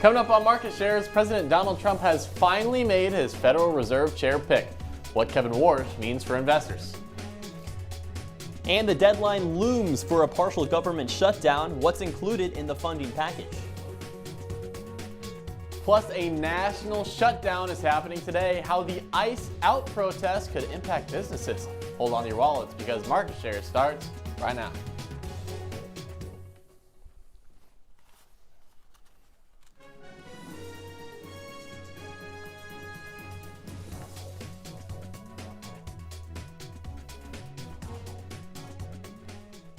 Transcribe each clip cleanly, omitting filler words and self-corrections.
Coming up on Market Shares, President Donald Trump has finally made his Federal Reserve Chair pick. What Kevin Warsh means for investors. And the deadline looms for a partial government shutdown. What's included in the funding package? Plus, a national shutdown is happening today. How the ICE out protest could impact businesses. Hold on to your wallets because Market Shares starts right now.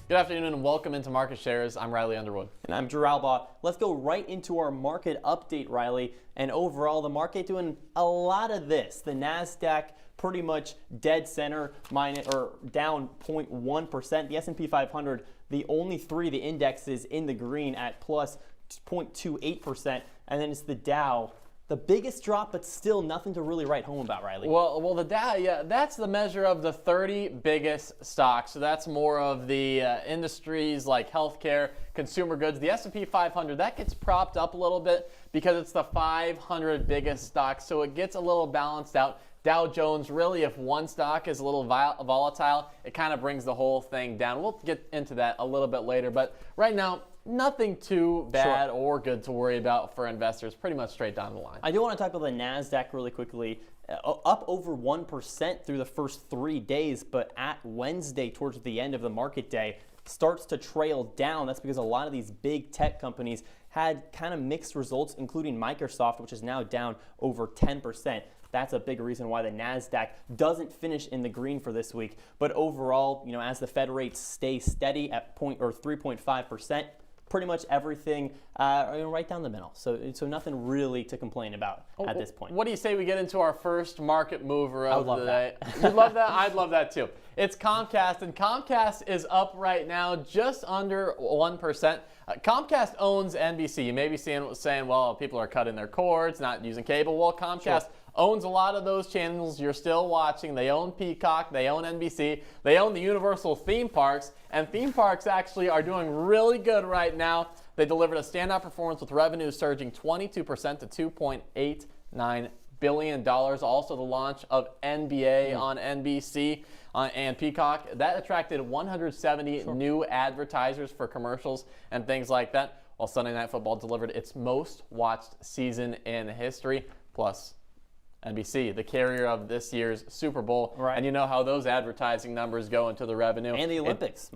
Good afternoon and welcome into Market Shares. I'm Riley Underwood. And I'm Drew Albaugh. Let's go right into our market update, Riley. And overall, the market doing a lot of this. The NASDAQ pretty much dead center, down 0.1%. The S&P 500, the only the indexes in the green at plus 0.28%. And then it's the Dow. The biggest drop, but still nothing to really write home about, Riley. Well, the Dow, yeah, that's the measure of the 30 biggest stocks. So that's more of the industries like healthcare, consumer goods. The S&P 500, that gets propped up a little bit because it's the 500 biggest stocks. So it gets a little balanced out. Dow Jones, really, if one stock is a little volatile, it kind of brings the whole thing down. We'll get into that a little bit later. But right now, nothing too bad or good to worry about for investors, pretty much straight down the line. I do want to talk about the NASDAQ really quickly. Up over 1% through the first 3 days, but at Wednesday, towards the end of the market day, starts to trail down. That's because a lot of these big tech companies had kind of mixed results, including Microsoft, which is now down over 10%. That's a big reason why the NASDAQ doesn't finish in the green for this week. But overall, as the Fed rates stay steady at 3.5%, pretty much everything right down the middle. So nothing really to complain about at this point. What do you say we get into our first market mover of the day? You'd love that? I'd love that too. It's Comcast, and Comcast is up right now just under 1%. Comcast owns NBC. You may be saying, well, people are cutting their cords, not using cable. Well, Comcast owns a lot of those channels you're still watching. They own Peacock, they own NBC, they own the Universal theme parks, and theme parks actually are doing really good right now. They delivered a standout performance with revenue surging 22% to $2.89 billion. Also the launch of NBA on NBC and Peacock. That attracted 170 new advertisers for commercials and things like that, while Sunday Night Football delivered its most watched season in history. Plus, NBC, the carrier of this year's Super Bowl. Right. And you know how those advertising numbers go into the revenue. And the Olympics.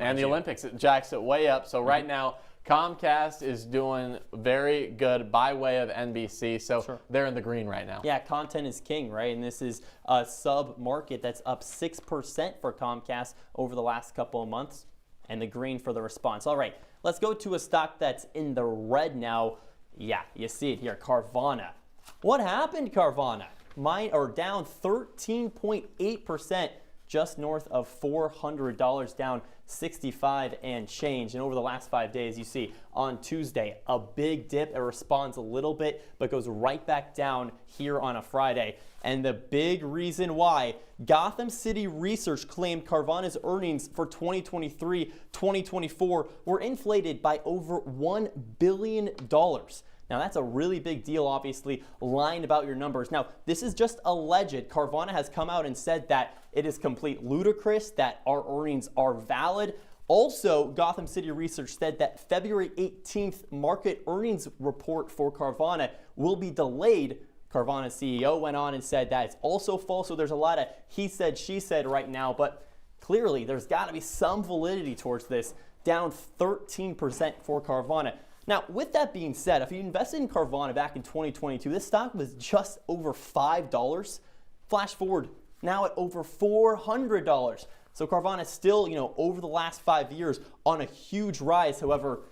It jacks it way up. So right now, Comcast is doing very good by way of NBC. So they're in the green right now. Yeah, content is king, right? And this is a sub-market that's up 6% for Comcast over the last couple of months. And the green for the response. All right, let's go to a stock that's in the red now. Yeah, you see it here, Carvana. What happened, Carvana? Down 13.8%, just north of $400, down 65 and change. And over the last 5 days, you see on Tuesday, a big dip. It responds a little bit, but goes right back down here on a Friday. And the big reason why, Gotham City Research claimed Carvana's earnings for 2023-2024 were inflated by over $1 billion. Now, that's a really big deal, obviously, lying about your numbers. Now, this is just alleged. Carvana has come out and said that it is complete ludicrous, that our earnings are valid. Also, Gotham City Research said that February 18th market earnings report for Carvana will be delayed. Carvana's CEO went on and said that it's also false. So there's a lot of he said, she said right now, but clearly there's got to be some validity towards this. Down 13% for Carvana. Now, with that being said, if you invested in Carvana back in 2022, this stock was just over $5. Flash forward, now at over $400. So Carvana is still, over the last 5 years on a huge rise. However,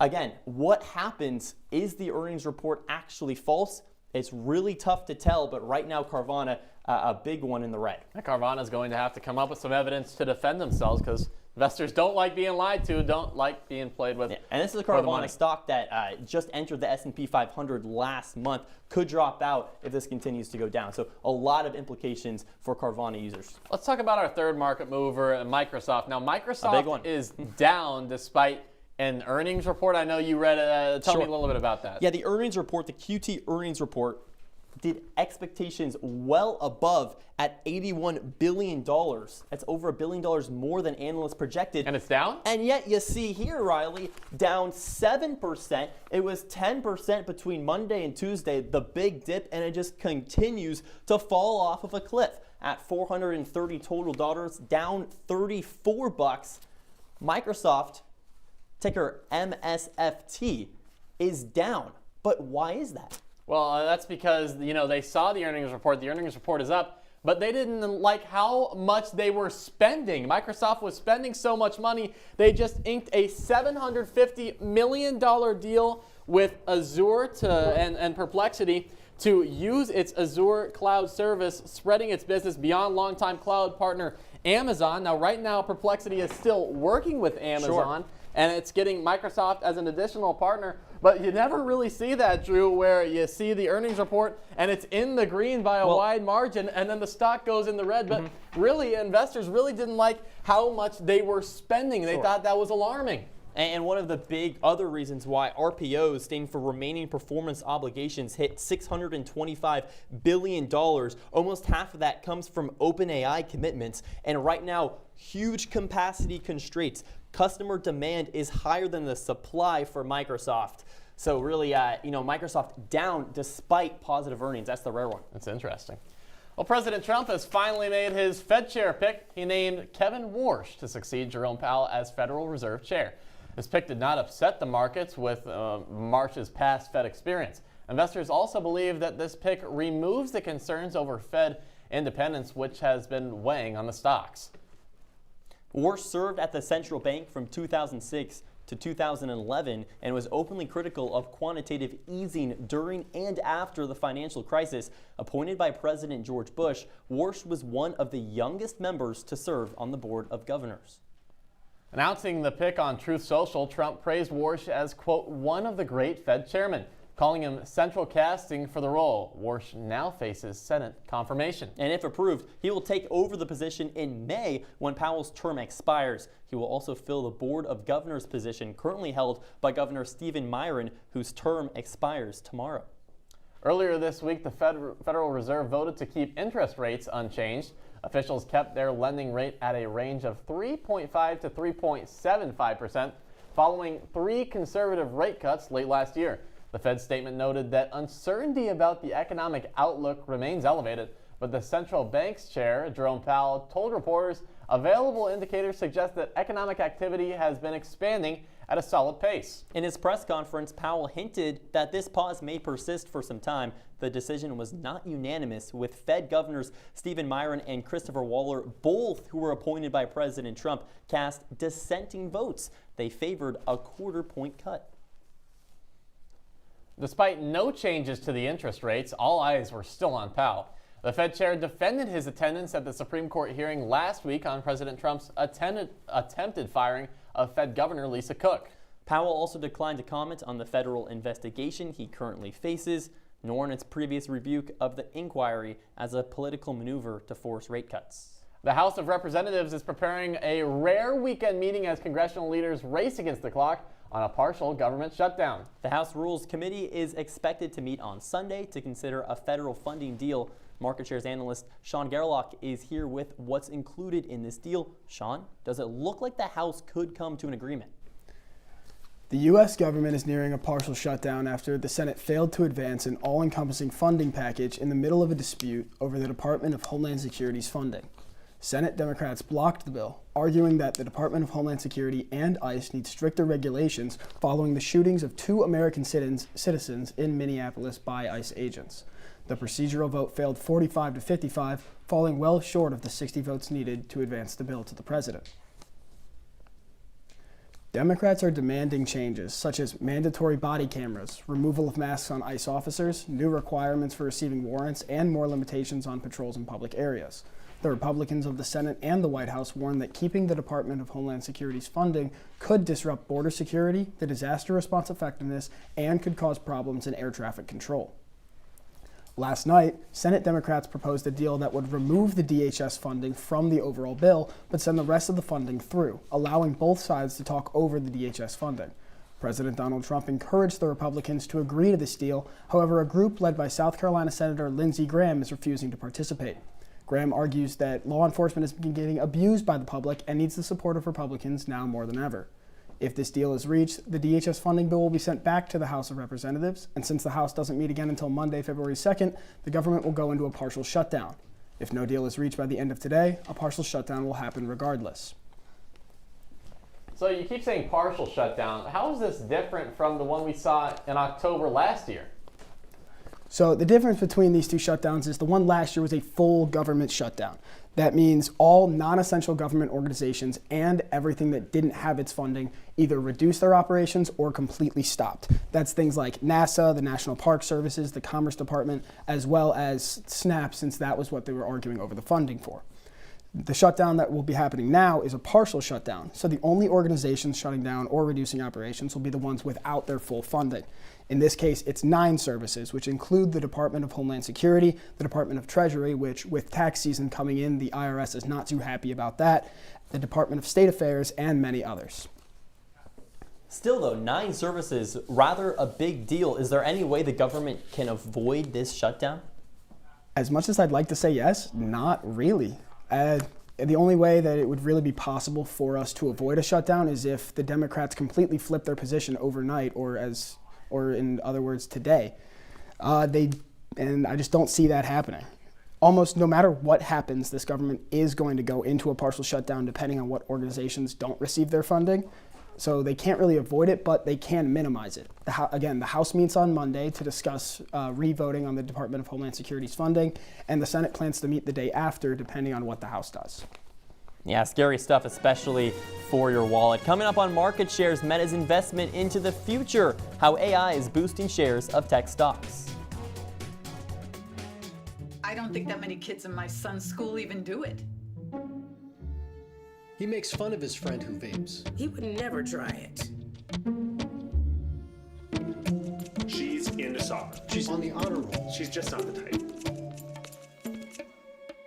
again, what happens? Is the earnings report actually false? It's really tough to tell, but right now Carvana, a big one in the red. Carvana is going to have to come up with some evidence to defend themselves because investors don't like being lied to, don't like being played with. Yeah. And this is a Carvana stock that just entered the S&P 500 last month. Could drop out if this continues to go down. So a lot of implications for Carvana users. Let's talk about our third market mover, Microsoft. Now, Microsoft is down despite an earnings report. I know you read it. Tell me Sure. a little bit about that. Yeah, the earnings report, the QT earnings report, did expectations well above at $81 billion. That's over $1 billion more than analysts projected. And it's down? And yet you see here, Riley, down 7%. It was 10% between Monday and Tuesday, the big dip, and it just continues to fall off of a cliff at $430 total dollars, down $34. Microsoft, ticker MSFT, is down. But why is that? Well, that's because, they saw the earnings report. The earnings report is up, but they didn't like how much they were spending. Microsoft was spending so much money, they just inked a $750 million deal with Azure and Perplexity to use its Azure cloud service, spreading its business beyond longtime cloud partner Amazon. Now, right now, Perplexity is still working with Amazon, and it's getting Microsoft as an additional partner. But you never really see that, Drew, where you see the earnings report and it's in the green by a wide margin, and then the stock goes in the red. But really, investors really didn't like how much they were spending. They thought that was alarming. And one of the big other reasons why RPOs, standing for remaining performance obligations, hit $625 billion. Almost half of that comes from OpenAI commitments. And right now, huge capacity constraints. Customer demand is higher than the supply for Microsoft. So really, Microsoft down despite positive earnings. That's the rare one. That's interesting. Well, President Trump has finally made his Fed chair pick. He named Kevin Warsh to succeed Jerome Powell as Federal Reserve Chair. This pick did not upset the markets with Marsh's past Fed experience. Investors also believe that this pick removes the concerns over Fed independence, which has been weighing on the stocks. Warsh served at the central bank from 2006 to 2011 and was openly critical of quantitative easing during and after the financial crisis. Appointed by President George Bush, Warsh was one of the youngest members to serve on the Board of Governors. Announcing the pick on Truth Social, Trump praised Warsh as, quote, one of the great Fed chairmen, calling him central casting for the role. Warsh now faces Senate confirmation. And if approved, he will take over the position in May when Powell's term expires. He will also fill the Board of Governors position currently held by Governor Stephen Miron, whose term expires tomorrow. Earlier this week, the Federal Reserve voted to keep interest rates unchanged. Officials kept their lending rate at a range of 3.5 to 3.75%, following 3 conservative rate cuts late last year. The Fed statement noted that uncertainty about the economic outlook remains elevated, but the central bank's chair, Jerome Powell, told reporters available indicators suggest that economic activity has been expanding at a solid pace. In his press conference, Powell hinted that this pause may persist for some time. The decision was not unanimous, with Fed governors Stephen Miron and Christopher Waller, both who were appointed by President Trump, cast dissenting votes. They favored a quarter-point cut. Despite no changes to the interest rates, all eyes were still on Powell. The Fed chair defended his attendance at the Supreme Court hearing last week on President Trump's attempted firing of Fed Governor Lisa Cook. Powell also declined to comment on the federal investigation he currently faces, nor on its previous rebuke of the inquiry as a political maneuver to force rate cuts. The House of Representatives is preparing a rare weekend meeting as congressional leaders race against the clock on a partial government shutdown. The House Rules Committee is expected to meet on Sunday to consider a federal funding deal. Market Shares analyst Sean Gerlach is here with what's included in this deal. Sean, does it look like the House could come to an agreement? The U.S. government is nearing a partial shutdown after the Senate failed to advance an all-encompassing funding package in the middle of a dispute over the Department of Homeland Security's funding. Senate Democrats blocked the bill, arguing that the Department of Homeland Security and ICE need stricter regulations following the shootings of 2 American citizens in Minneapolis by ICE agents. The procedural vote failed 45 to 55, falling well short of the 60 votes needed to advance the bill to the president. Democrats are demanding changes, such as mandatory body cameras, removal of masks on ICE officers, new requirements for receiving warrants, and more limitations on patrols in public areas. The Republicans of the Senate and the White House warned that keeping the Department of Homeland Security's funding could disrupt border security, the disaster response effectiveness, and could cause problems in air traffic control. Last night, Senate Democrats proposed a deal that would remove the DHS funding from the overall bill, but send the rest of the funding through, allowing both sides to talk over the DHS funding. President Donald Trump encouraged the Republicans to agree to this deal. However, a group led by South Carolina Senator Lindsey Graham is refusing to participate. Graham argues that law enforcement is getting abused by the public and needs the support of Republicans now more than ever. If this deal is reached, the DHS funding bill will be sent back to the House of Representatives, and since the House doesn't meet again until Monday, February 2nd, the government will go into a partial shutdown. If no deal is reached by the end of today, a partial shutdown will happen regardless. So you keep saying partial shutdown. How is this different from the one we saw in October last year? So the difference between these two shutdowns is the one last year was a full government shutdown. That means all non-essential government organizations and everything that didn't have its funding either reduced their operations or completely stopped. That's things like NASA, the National Park Services, the Commerce Department, as well as SNAP, since that was what they were arguing over the funding for. The shutdown that will be happening now is a partial shutdown, so the only organizations shutting down or reducing operations will be the ones without their full funding. In this case, it's 9 services, which include the Department of Homeland Security, the Department of Treasury, which with tax season coming in, the IRS is not too happy about that, the Department of State Affairs, and many others. Still though, 9 services, rather a big deal. Is there any way the government can avoid this shutdown? As much as I'd like to say yes, not really. The only way that it would really be possible for us to avoid a shutdown is if the Democrats completely flip their position overnight, or in other words, today. And I just don't see that happening. Almost no matter what happens, this government is going to go into a partial shutdown depending on what organizations don't receive their funding. So they can't really avoid it, but they can minimize it. Again, the House meets on Monday to discuss re-voting on the Department of Homeland Security's funding, and the Senate plans to meet the day after, depending on what the House does. Yeah, scary stuff, especially for your wallet. Coming up on Market Shares, Meta's investment into the future, how AI is boosting shares of tech stocks. I don't think that many kids in my son's school even do it. He makes fun of his friend who vapes. He would never try it. She's into soccer. She's on the honor roll. She's just not the type.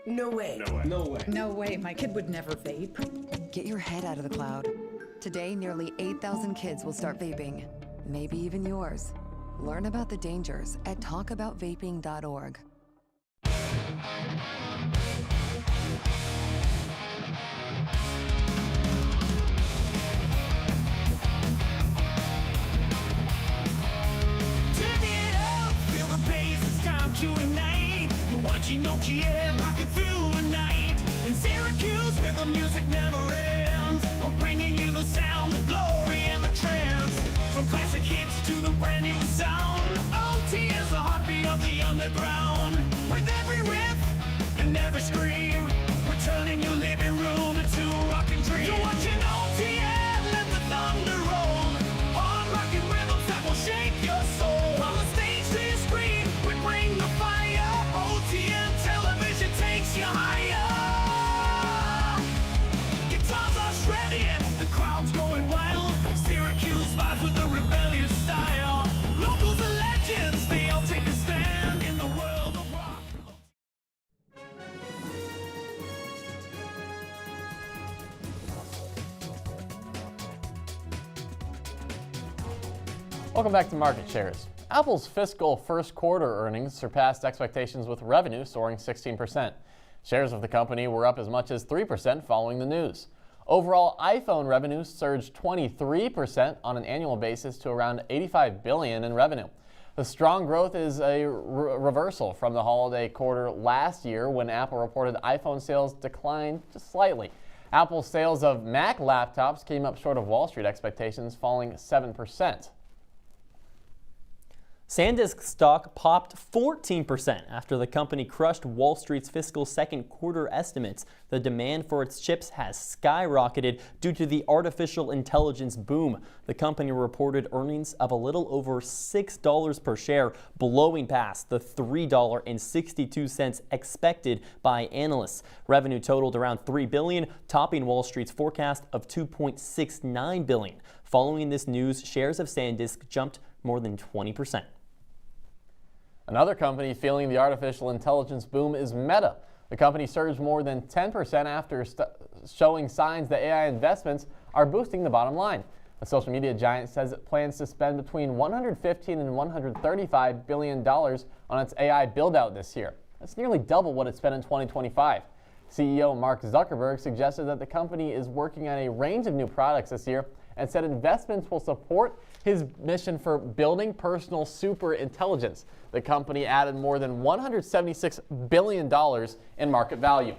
No way. No way. No way. No way, my kid would never vape. Get your head out of the cloud. Today, nearly 8,000 kids will start vaping. Maybe even yours. Learn about the dangers at talkaboutvaping.org. Nokia rocking through the night in Syracuse where the music never ends. We're bringing you the sound, the glory and the trance. From classic hits to the brand new sound. OT is the heartbeat of the underground. With every riff and every scream, we're turning your living room into a rocking dream. You're watching OTN, let the thunder roll. Hard rocking rhythms that will shake your soul. On the stage they scream, we bring the fire. OTN television takes you higher. Guitars are shredded, the crowd's going wild. Syracuse vibes with a rebellious style. Locals are legends, they all take a stand in the world of rock. Welcome back to Market Shares. Apple's fiscal first quarter earnings surpassed expectations with revenue soaring 16%. Shares of the company were up as much as 3% following the news. Overall, iPhone revenues surged 23% on an annual basis to around $85 billion in revenue. The strong growth is a reversal from the holiday quarter last year when Apple reported iPhone sales declined just slightly. Apple's sales of Mac laptops came up short of Wall Street expectations, falling 7%. SanDisk stock popped 14% after the company crushed Wall Street's fiscal second quarter estimates. The demand for its chips has skyrocketed due to the artificial intelligence boom. The company reported earnings of a little over $6 per share, blowing past the $3.62 expected by analysts. Revenue totaled around $3 billion, topping Wall Street's forecast of $2.69 billion. Following this news, shares of SanDisk jumped more than 20%. Another company feeling the artificial intelligence boom is Meta. The company surged more than 10% after showing signs that AI investments are boosting the bottom line. The social media giant says it plans to spend between $115 and $135 billion on its AI build-out this year. That's nearly double what it spent in 2025. CEO Mark Zuckerberg suggested that the company is working on a range of new products this year and said investments will support his mission for building personal super intelligence. The company added more than $176 billion in market value.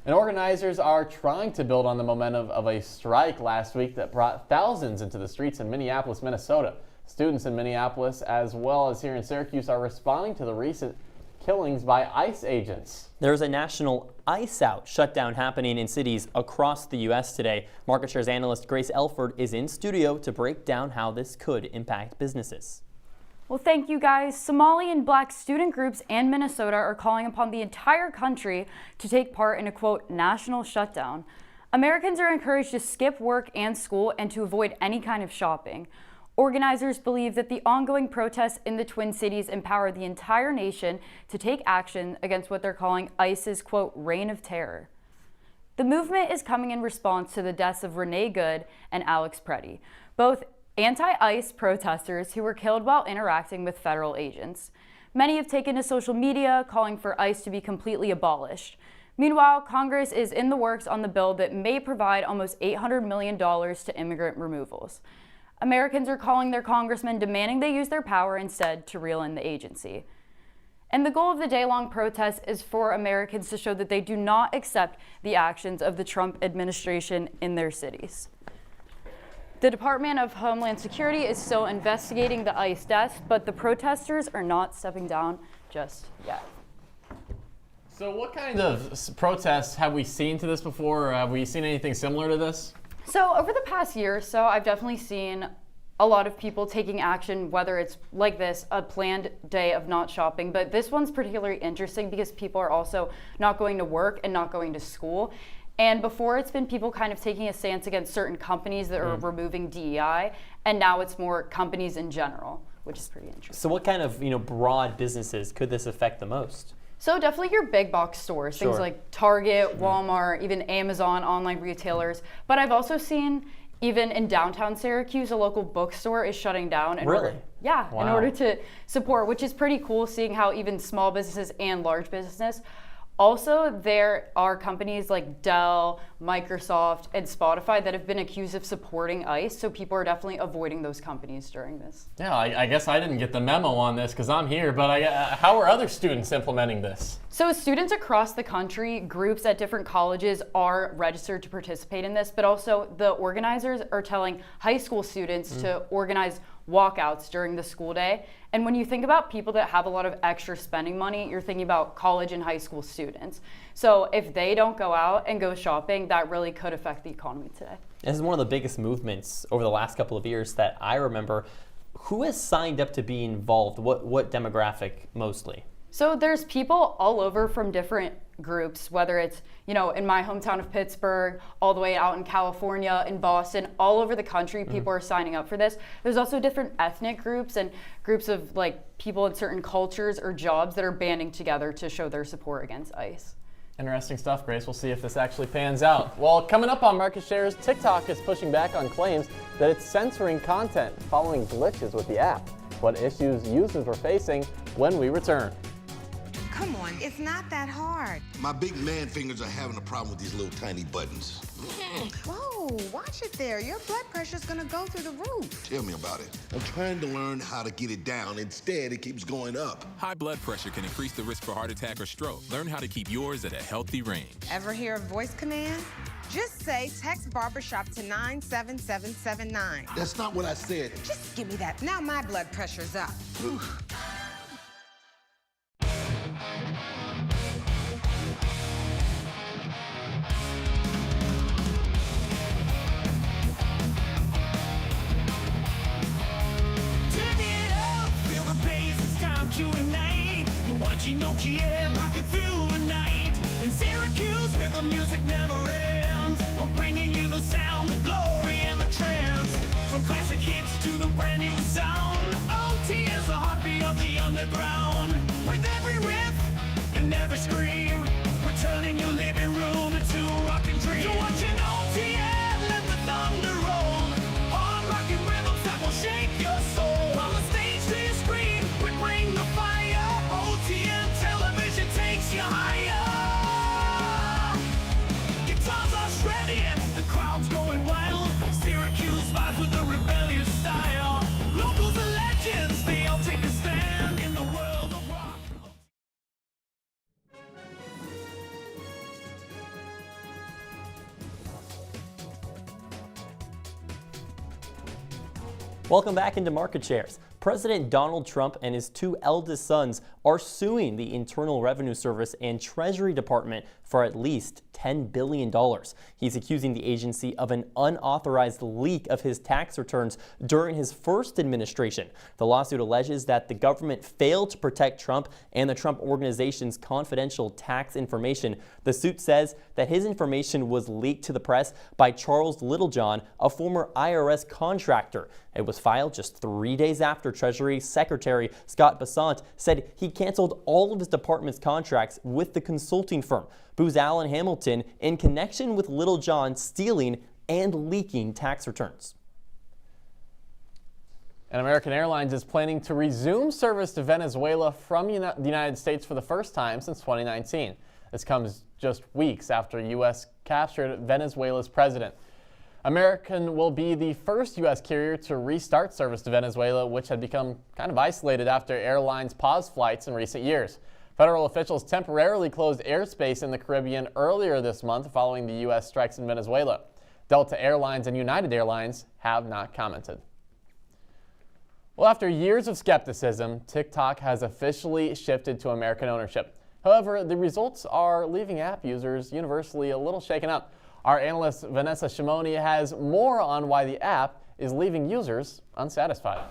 And organizers are trying to build on the momentum of a strike last week that brought thousands into the streets in Minneapolis, Minnesota. Students in Minneapolis, as well as here in Syracuse, are responding to the recent killings by ICE agents. There's a national ICE out shutdown happening in cities across the U.S. today. Market Shares analyst Grace Elford is in studio to break down how this could impact businesses. Well, thank you guys. Somali and Black student groups and Minnesota are calling upon the entire country to take part in a, quote, national shutdown. Americans are encouraged to skip work and school and to avoid any kind of shopping. Organizers believe that the ongoing protests in the Twin Cities empower the entire nation to take action against what they're calling ICE's, quote, reign of terror. The movement is coming in response to the deaths of Renee Good and Alex Preddy, both anti-ICE protesters who were killed while interacting with federal agents. Many have taken to social media calling for ICE to be completely abolished. Meanwhile, Congress is in the works on the bill that may provide almost $800 million to immigrant removals. Americans are calling their congressmen demanding they use their power instead to reel in the agency. And the goal of the day-long protest is for Americans to show that they do not accept the actions of the Trump administration in their cities. The Department of Homeland Security is still investigating the ICE deaths, but the protesters are not stepping down just yet. So what kind of protests have we seen to this before, or have we seen anything similar to this? So over the past year or so, I've definitely seen a lot of people taking action, whether it's like this, a planned day of not shopping. But this one's particularly interesting because people are also not going to work and not going to school. And before, it's been people kind of taking a stance against certain companies that are removing DEI, and now it's more companies in general, which is pretty interesting. So what kind of, broad businesses could this affect the most? So definitely your big box stores, things like Target, Walmart, even Amazon, online retailers. But I've also seen even in downtown Syracuse, a local bookstore is shutting down. In order to support, which is pretty cool, seeing how even small businesses and large business. Also, there are companies like Dell, Microsoft, and Spotify that have been accused of supporting ICE, so people are definitely avoiding those companies during this. Yeah, I guess I didn't get the memo on this because I'm here, but how are other students implementing this? So students across the country, groups at different colleges are registered to participate in this, but also the organizers are telling high school students to organize walkouts during the school day. And when you think about people that have a lot of extra spending money, you're thinking about college and high school students. So if they don't go out and go shopping, that really could affect the economy today. This is one of the biggest movements over the last couple of years that I remember. Who has signed up to be involved? What demographic mostly? So there's people all over from different groups, whether it's, in my hometown of Pittsburgh, all the way out in California, in Boston, all over the country, people are signing up for this. There's also different ethnic groups and groups of people in certain cultures or jobs that are banding together to show their support against ICE. Interesting stuff, Grace. We'll see if this actually pans out. Well, coming up on Market Shares, TikTok is pushing back on claims that it's censoring content following glitches with the app. What issues users were facing when we return. Come on, it's not that hard. My big man fingers are having a problem with these little tiny buttons. Whoa, watch it there. Your blood pressure's gonna go through the roof. Tell me about it. I'm trying to learn how to get it down. Instead, it keeps going up. High blood pressure can increase the risk for heart attack or stroke. Learn how to keep yours at a healthy range. Ever hear a voice command? Just say text barbershop to 97779. That's not what I said. Just give me that. Now my blood pressure's up. Nokia, rocking through the night. In Syracuse, where the music never ends. We're bringing you the sound, the glory, and the trance. From classic hits to the brand new sound. OT is the heartbeat of the underground. underground. With every riff and every scream, we're turning your living room into a rockin' dream. So watching OTN, let the thunder roll. Hard rockin' rhythms that will shake your soul. On the stage to your screen, we bring the fire. OTN television takes you higher. Guitars are shredding, the crowd's going wild. Syracuse vibes with a rebellious style. Locals are legends, they all take a stand in the world of rock. Welcome back into Market Shares. President Donald Trump and his two eldest sons are suing the Internal Revenue Service and Treasury Department for at least $10 billion. He's accusing the agency of an unauthorized leak of his tax returns during his first administration. The lawsuit alleges that the government failed to protect Trump and the Trump Organization's confidential tax information. The suit says that his information was leaked to the press by Charles Littlejohn, a former IRS contractor. It was filed just 3 days after Treasury Secretary Scott Bessent said he canceled all of his department's contracts with the consulting firm Booz Allen Hamilton in connection with Littlejohn stealing and leaking tax returns. And American Airlines is planning to resume service to Venezuela from the United States for the first time since 2019. This comes just weeks after the U.S. captured Venezuela's president. American will be the first U.S. carrier to restart service to Venezuela, which had become kind of isolated after airlines paused flights in recent years. Federal officials temporarily closed airspace in the Caribbean earlier this month following the U.S. strikes in Venezuela. Delta Airlines and United Airlines have not commented. Well, after years of skepticism, TikTok has officially shifted to American ownership. However, the results are leaving app users universally a little shaken up. Our analyst Vanessa Shimoni has more on why the app is leaving users unsatisfied.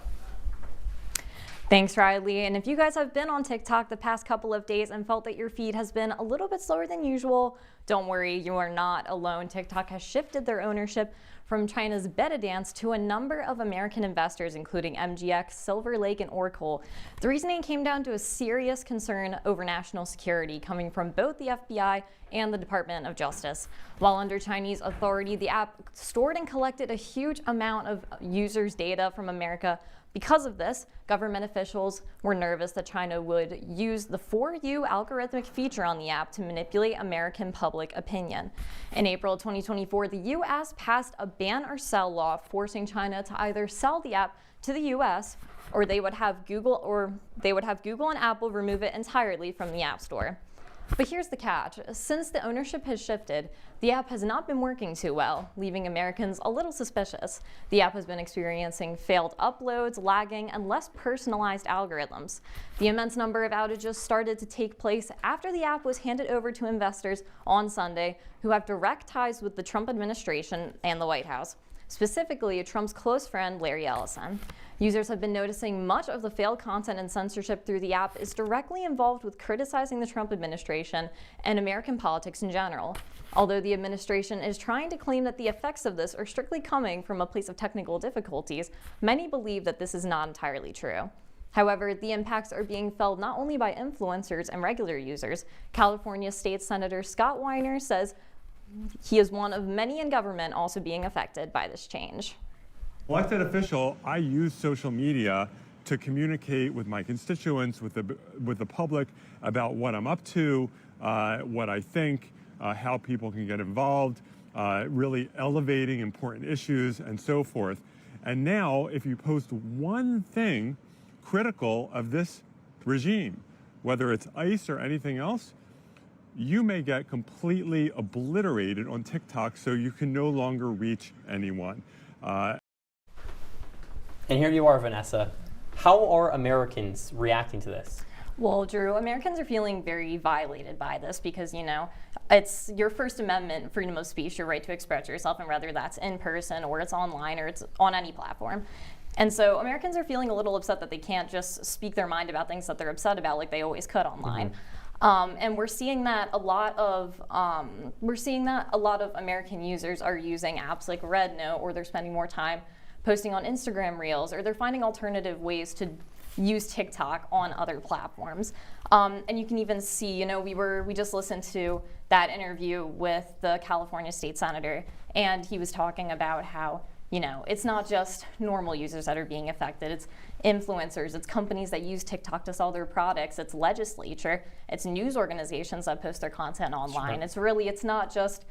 Thanks, Riley. And if you guys have been on TikTok the past couple of days and felt that your feed has been a little bit slower than usual, don't worry, you are not alone. TikTok has shifted their ownership from China's ByteDance to a number of American investors, including MGX, Silver Lake, and Oracle. The reasoning came down to a serious concern over national security coming from both the FBI and the Department of Justice. While under Chinese authority, the app stored and collected a huge amount of users' data from America. Because of this, government officials were nervous that China would use the For You algorithmic feature on the app to manipulate American public opinion. In April 2024, the U.S. passed a ban or sell law forcing China to either sell the app to the U.S. or they would have Google and Apple remove it entirely from the App Store. But here's the catch. Since the ownership has shifted, the app has not been working too well, leaving Americans a little suspicious. The app has been experiencing failed uploads, lagging, and less personalized algorithms. The immense number of outages started to take place after the app was handed over to investors on Sunday who have direct ties with the Trump administration and the White House. Specifically, Trump's close friend, Larry Ellison. Users have been noticing much of the failed content and censorship through the app is directly involved with criticizing the Trump administration and American politics in general. Although the administration is trying to claim that the effects of this are strictly coming from a place of technical difficulties, many believe that this is not entirely true. However, the impacts are being felt not only by influencers and regular users. California State Senator Scott Weiner says he is one of many in government also being affected by this change. Elected official, I use social media to communicate with my constituents, with the public about what I'm up to, what I think, how people can get involved, really elevating important issues and so forth. And now, if you post one thing critical of this regime, whether it's ICE or anything else, you may get completely obliterated on TikTok, so you can no longer reach anyone. And here you are, Vanessa. How are Americans reacting to this? Well, Drew, Americans are feeling very violated by this because, you know, it's your First Amendment freedom of speech, your right to express yourself, and whether that's in person or it's online or it's on any platform. And so Americans are feeling a little upset that they can't just speak their mind about things that they're upset about like they always could online. And we're seeing that a lot of American users are using apps like RedNote, or they're spending more time posting on Instagram Reels, or they're finding alternative ways to use TikTok on other platforms. And you can even see, you know, we just listened to that interview with the California state senator, and he was talking about how, you know, it's not just normal users that are being affected. It's influencers, it's companies that use TikTok to sell their products, it's legislature, it's news organizations that post their content online. Sure. It's not just,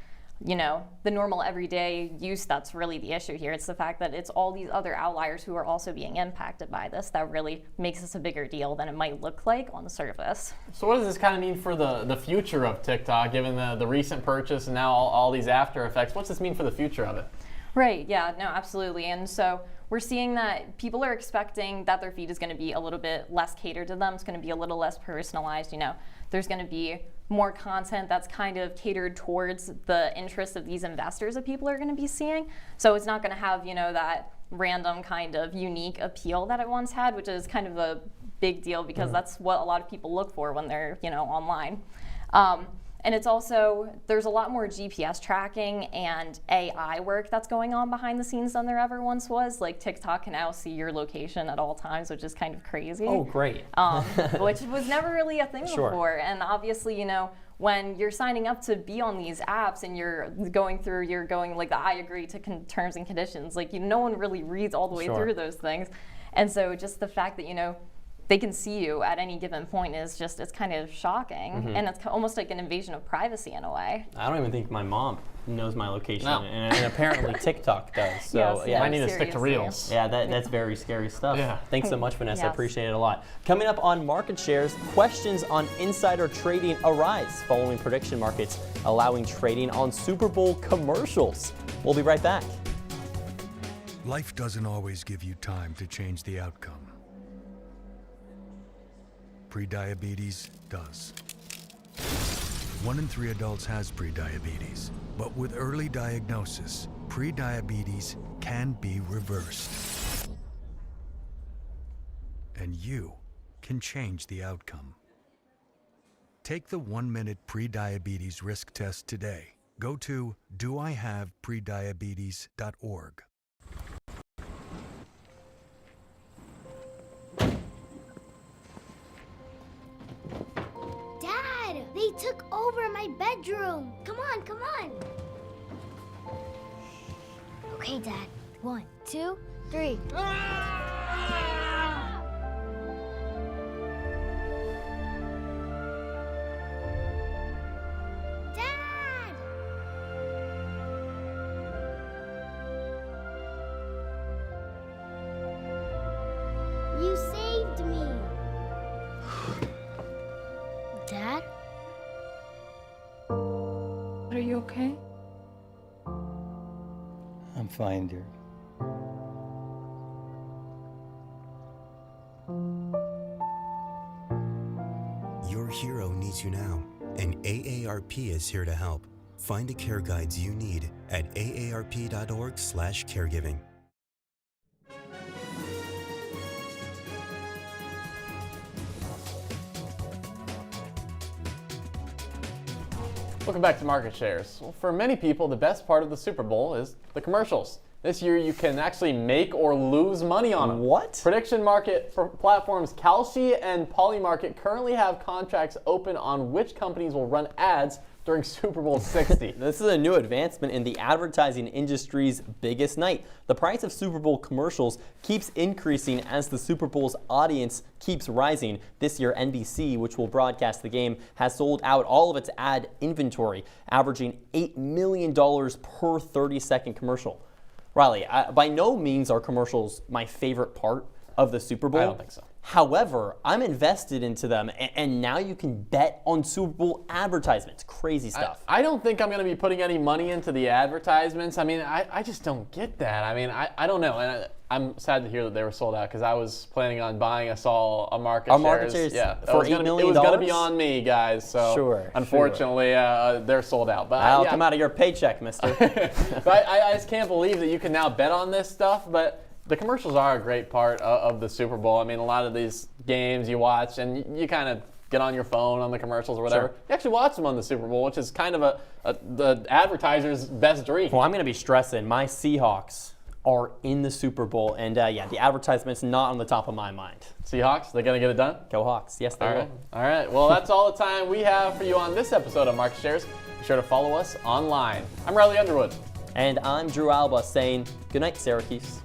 you know, the normal everyday use that's really the issue here. It's the fact that it's all these other outliers who are also being impacted by this that really makes this a bigger deal than it might look like on the surface. So what does this kind of mean for the future of TikTok, given the recent purchase and now all these after effects? What's this mean for the future of it? Right, yeah, no, absolutely. And so we're seeing that people are expecting that their feed is going to be a little bit less catered to them. It's going to be a little less personalized. You know, there's going to be more content that's kind of catered towards the interests of these investors that people are going to be seeing. So it's not going to have, you know, that random kind of unique appeal that it once had, which is kind of a big deal because that's what a lot of people look for when they're, you know, online. And it's also, there's a lot more GPS tracking and AI work that's going on behind the scenes than there ever once was. Like TikTok can now see your location at all times, which is kind of crazy. Oh, great. Which was never really a thing Sure. before. And obviously, you know, when you're signing up to be on these apps and you're going like the I agree to terms and conditions, like no one really reads all the way Sure. through those things. And so just the fact that, you know, they can see you at any given point is just, it's kind of shocking. And it's almost like an invasion of privacy in a way. I don't even think my mom knows my location, No. and apparently TikTok does. So Yes, yeah, I need to stick to seriously. Reels. yeah, that's very scary stuff. Yeah. Thanks so much, Vanessa. I Yes. appreciate it a lot. Coming up on market shares, questions on insider trading arise following prediction markets allowing trading on Super Bowl commercials. We'll be right back. Life doesn't always give you time to change the outcome. Prediabetes does. 1 in 3 adults has prediabetes, but with early diagnosis, prediabetes can be reversed. And you can change the outcome. Take the 1-minute prediabetes risk test today. Go to doihaveprediabetes.org. Dad, they took over my bedroom. Come on, come on. Okay, Dad. 1, 2, 3. Dad! You saved me. Dad? Are you okay? I'm fine, dear. Your hero needs you now, and AARP is here to help. Find the care guides you need at aarp.org/caregiving. Welcome back to Market Shares. Well, for many people, the best part of the Super Bowl is the commercials. This year, you can actually make or lose money on them. What? Prediction market for platforms Kalshi and Polymarket currently have contracts open on which companies will run ads during Super Bowl 60. This is a new advancement in the advertising industry's biggest night. The price of Super Bowl commercials keeps increasing as the Super Bowl's audience keeps rising. This year, NBC, which will broadcast the game, has sold out all of its ad inventory, averaging $8 million per 30-second commercial. Riley, by no means are commercials my favorite part of the Super Bowl. I don't think so. However, I'm invested into them, and now you can bet on Super Bowl advertisements. Crazy stuff. I don't think I'm going to be putting any money into the advertisements. I mean, I just don't get that. I mean, I don't know. And I'm sad to hear that they were sold out because I was planning on buying us all a market shares. Market shares yeah, for $8 million? It was going to be on me, guys. So Sure, unfortunately, they're sold out. But I'll come out of your paycheck, mister. But I just can't believe that you can now bet on this stuff. But the commercials are a great part of the Super Bowl. I mean, a lot of these games you watch and you kind of get on your phone on the commercials or whatever. Sure. You actually watch them on the Super Bowl, which is kind of the advertiser's best dream. Well, I'm going to be stressing. My Seahawks are in the Super Bowl. And yeah, the advertisement's not on the top of my mind. Seahawks, they're going to get it done? Go Hawks. Yes, they will. All right. Well, that's all the time we have for you on this episode of Market Shares. Be sure to follow us online. I'm Riley Underwood. And I'm Drew Albaugh saying good night, Syracuse.